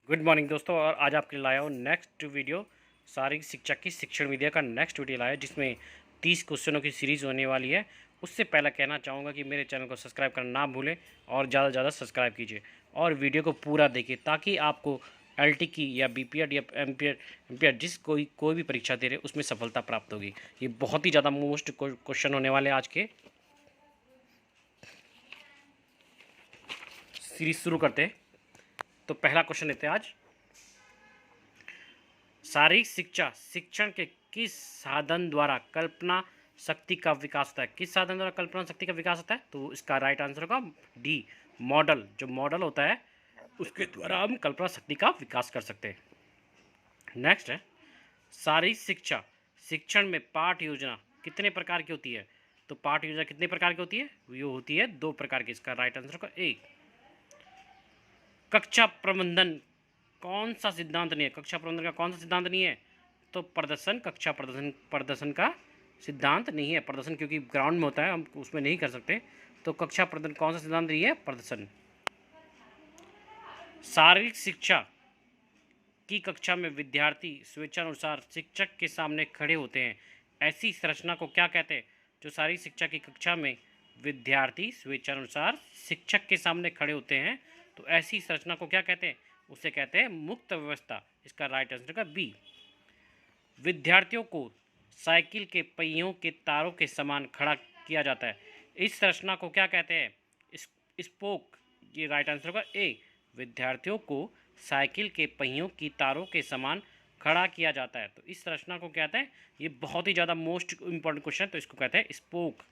Good morning दोस्तों। और आज आपके लिए लाया हूँ नेक्स्ट वीडियो शारीरिक शिक्षा की शिक्षण विद्या का नेक्स्ट वीडियो लाया, जिसमें 30 क्वेश्चनों की सीरीज़ होने वाली है। उससे पहले कहना चाहूँगा कि मेरे चैनल को सब्सक्राइब करना ना भूलें और ज़्यादा से ज़्यादा सब्सक्राइब कीजिए और वीडियो को पूरा देखिए, ताकि आपको एलटी की या बीपीएड या एमपीएड जिस कोई भी परीक्षा दे रहे उसमें सफलता प्राप्त होगी। ये बहुत ही ज़्यादा मोस्ट क्वेश्चन होने वाले आज के। सीरीज शुरू करते हैं। तो पहला क्वेश्चन लेते हैं आज। शारीरिक शिक्षा शिक्षण के किस साधन द्वारा कल्पना शक्ति का विकास होता है? किस साधन द्वारा कल्पना शक्ति का विकास होता है? तो इसका राइट आंसर होगा डी, मॉडल। जो मॉडल होता है उसके द्वारा हम कल्पना शक्ति का विकास कर सकते हैं। नेक्स्ट है, शारीरिक शिक्षा शिक्षण में पाठ योजना कितने प्रकार की होती है? तो पाठ योजना कितने प्रकार की होती है? ये होती है 2 प्रकार की। इसका राइट आंसर होगा ए। कक्षा प्रबंधन कौन सा सिद्धांत नहीं है? कक्षा प्रबंधन का कौन सा सिद्धांत नहीं है? तो प्रदर्शन। कक्षा प्रदर्शन का सिद्धांत नहीं है। प्रदर्शन क्योंकि ग्राउंड में होता है, हम उसमें नहीं कर सकते। तो कक्षा प्रदर्शन कौन सा सिद्धांत नहीं है? प्रदर्शन। शारीरिक शिक्षा की कक्षा में विद्यार्थी स्वेच्छानुसार शिक्षक के सामने खड़े होते हैं, ऐसी संरचना को क्या कहते हैं? जो शारीरिक शिक्षा की कक्षा में विद्यार्थी स्वेच्छानुसार शिक्षक के सामने खड़े होते हैं, तो ऐसी संरचना को क्या कहते हैं? उसे कहते हैं मुक्त व्यवस्था। इसका राइट आंसर का बी। विद्यार्थियों को साइकिल के पहियों के तारों के समान खड़ा किया जाता है, इस संरचना को क्या कहते हैं? स्पोक। ये राइट आंसर होगा ए। विद्यार्थियों को साइकिल के पहियों की तारों के समान खड़ा किया जाता है, तो इस संरचना को कहते हैं। ये बहुत ही ज़्यादा मोस्ट इंपॉर्टेंट क्वेश्चन है, तो इसको कहते हैं स्पोक।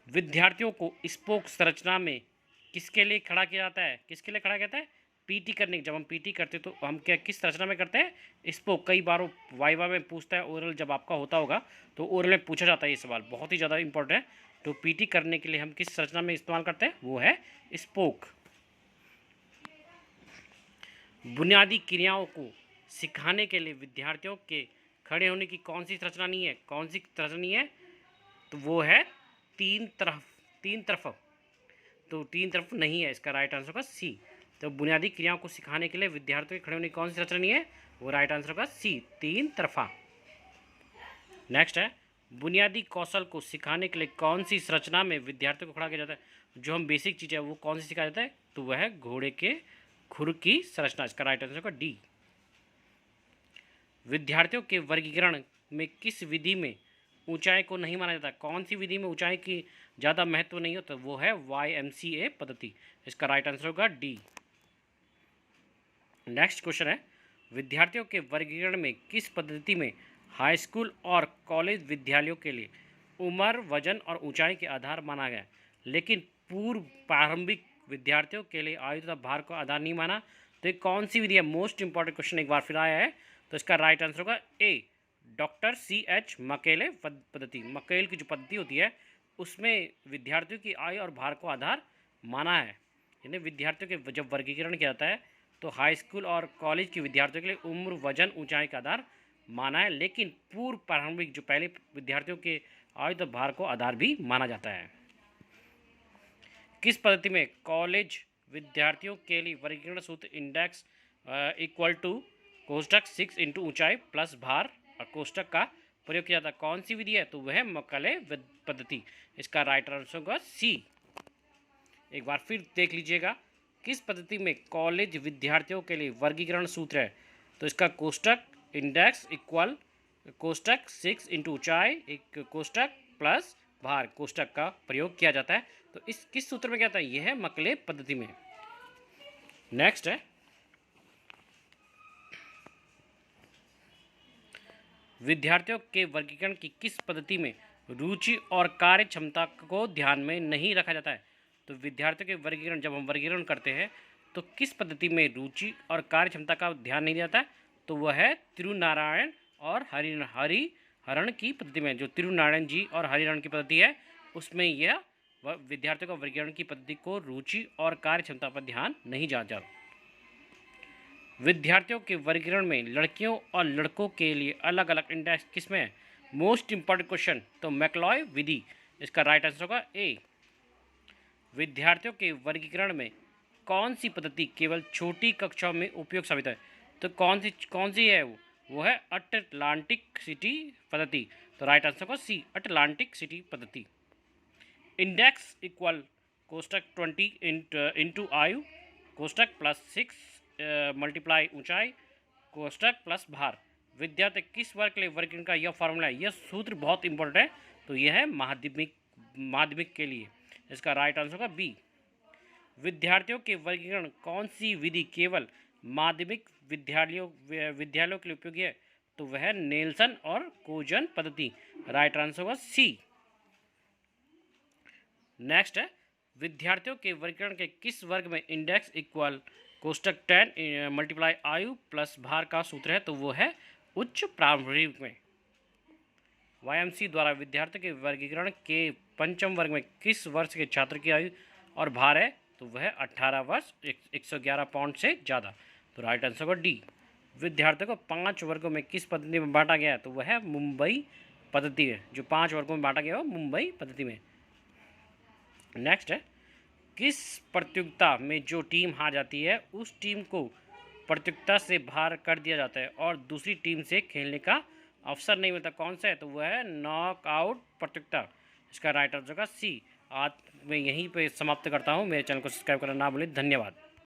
विद्यार्थियों को स्पोक संरचना में किसके लिए खड़ा किया जाता है? किसके लिए खड़ा किया जाता है? पीटी करने। जब हम पीटी करते तो हम क्या किस संरचना में करते हैं? स्पोक। कई बार वाइवा में पूछता है, ओरल जब आपका होता होगा तो ओरल में पूछा जाता है ये सवाल, बहुत ही ज़्यादा इंपॉर्टेंट है। तो पीटी करने के लिए हम किस संरचना में इस्तेमाल करते हैं? वो है स्पोक। बुनियादी क्रियाओं को सिखाने के लिए विद्यार्थियों के खड़े होने की कौन सी संरचना नहीं है? कौन सी संरचना नहीं है? तो वो है तीन तरफ। तो 3 तरफ नहीं है। इसका राइट आंसर होगा सी। तो बुनियादी क्रियाओं को सिखाने के लिए विद्यार्थियों के खड़े होने की कौन सी संरचना नहीं है? वो राइट आंसर होगा सी, 3 तरफा। नेक्स्ट है, बुनियादी कौशल को सिखाने के लिए कौन सी संरचना में विद्यार्थियों को खड़ा किया जाता है? जो हम बेसिक चीज़ है वो कौन सी सिखाया जाता है? तो वह है घोड़े के खुर की संरचना। इसका राइट आंसर होगा डी। विद्यार्थियों के वर्गीकरण में किस विधि में ऊंचाई को नहीं माना जाता? कौन सी विधि में ऊंचाई की ज़्यादा महत्व नहीं होता? वो है YMCA पद्धति। इसका राइट आंसर होगा डी। नेक्स्ट क्वेश्चन है, विद्यार्थियों के वर्गीकरण में किस पद्धति में हाई स्कूल और कॉलेज विद्यालयों के लिए उम्र, वजन और ऊंचाई के आधार माना गया, लेकिन पूर्व प्रारंभिक विद्यार्थियों के लिए आयु तथा भार को आधार नहीं माना? तो ये कौन सी विधि है? मोस्ट इंपॉर्टेंट क्वेश्चन एक बार फिर आया है। तो इसका राइट आंसर होगा ए, डॉक्टर CH मकेले पद्धति। मकेल की जो पद्धति होती है उसमें विद्यार्थियों की आयु और भार को आधार माना है। यानी विद्यार्थियों के जब वर्गीकरण किया जाता है तो हाई स्कूल और कॉलेज के विद्यार्थियों के लिए उम्र, वजन, ऊंचाई का आधार माना है, लेकिन पूर्व प्रारंभिक जो पहले विद्यार्थियों के आयु और भार को आधार भी माना जाता है। किस पद्धति में कॉलेज विद्यार्थियों के लिए वर्गीकरण सूत्र इंडेक्स इक्वल टू कोष्टक 6 इंटू ऊंचाई प्लस भार और कोष्टक का प्रयोग किया जाता है? कौन सी विधि है? तो वह है मकेले पद्धति। इसका राइट आंसर होगा सी। एक बार फिर देख लीजिएगा, किस पद्धति में कॉलेज विद्यार्थियों के लिए वर्गीकरण सूत्र है? तो इसका कोष्टक इंडेक्स इक्वल कोष्टक 6 इंटू ऊंचाई एक कोष्टक प्लस भार कोष्टक का प्रयोग किया जाता है। तो इस किस सूत्र में क्या आता है? यह है मकेले पद्धति में। नेक्स्ट है, विद्यार्थियों के वर्गीकरण की किस पद्धति में रुचि और कार्य क्षमता को ध्यान में नहीं रखा जाता है? तो विद्यार्थियों के वर्गीकरण जब हम वर्गीकरण करते हैं तो किस पद्धति में रुचि और कार्य क्षमता का ध्यान नहीं जाता है? तो वह है तिरुनारायण और हरिहरण की पद्धति में। जो तिरुनारायण जी और हरिहरण की पद्धति है उसमें यह विद्यार्थियों का वर्गीकरण की पद्धति को रुचि और कार्य क्षमता पर ध्यान नहीं जाता। विद्यार्थियों के वर्गीकरण में लड़कियों और लड़कों के लिए अलग अलग इंडेक्स किसमें है? मोस्ट इंपॉर्टेंट क्वेश्चन, तो मैकलॉय विधि। इसका राइट आंसर होगा ए। विद्यार्थियों के वर्गीकरण में कौन सी पद्धति केवल छोटी कक्षाओं में उपयोग साबित है? तो कौन सी है वो है अटलांटिक सिटी पद्धति। तो राइट आंसर को सी, अटलांटिक सिटी पद्धति। इंडेक्स इक्वल कोष्टक 20 इंटू आयु, कोष्टक +6 मल्टीप्लाई ऊंचाई, कोष्टक प्लस भार। विद्यार्थी किस वर्ग के लिए वर्गीकरण का यह फॉर्मूला है? यह सूत्र बहुत इंपॉर्टेंट है, तो यह है माध्यमिक के लिए। इसका राइट आंसर होगा बी। विद्यार्थियों के वर्गीकरण कौन सी विधि केवल माध्यमिक विद्यालयों के लिए उपयोगी है? तो वह नेल्सन और कोजन पद्धति। राइट आंसर होगा सी। नेक्स्ट है, विद्यार्थियों के वर्गीकरण के किस वर्ग में इंडेक्स इक्वल कोष्टक 10 मल्टीप्लाई आयु प्लस भार का सूत्र है? तो वो है उच्च प्रारंभिक में। YMC द्वारा विद्यार्थियों के वर्गीकरण के पंचम वर्ग में किस वर्ष के छात्र की आयु और भार है? तो वह 18 वर्ष 111 पाउंड से ज़्यादा। तो राइट आंसर होगा डी। विद्यार्थियों को 5 वर्गों में किस पद्धति में बांटा गया है? तो वह है मुंबई पद्धति है। जो 5 वर्गों में बांटा गया है वो मुंबई पद्धति में। नेक्स्ट है, किस प्रतियोगिता में जो टीम हार जाती है उस टीम को प्रतियोगिता से बाहर कर दिया जाता है और दूसरी टीम से खेलने का अवसर नहीं मिलता? कौन सा है? तो वह है नॉकआउट प्रतियोगिता। इसका राइट आंसर होगा सी। आज मैं यहीं पे समाप्त करता हूँ। मेरे चैनल को सब्सक्राइब करना ना भूलें। धन्यवाद।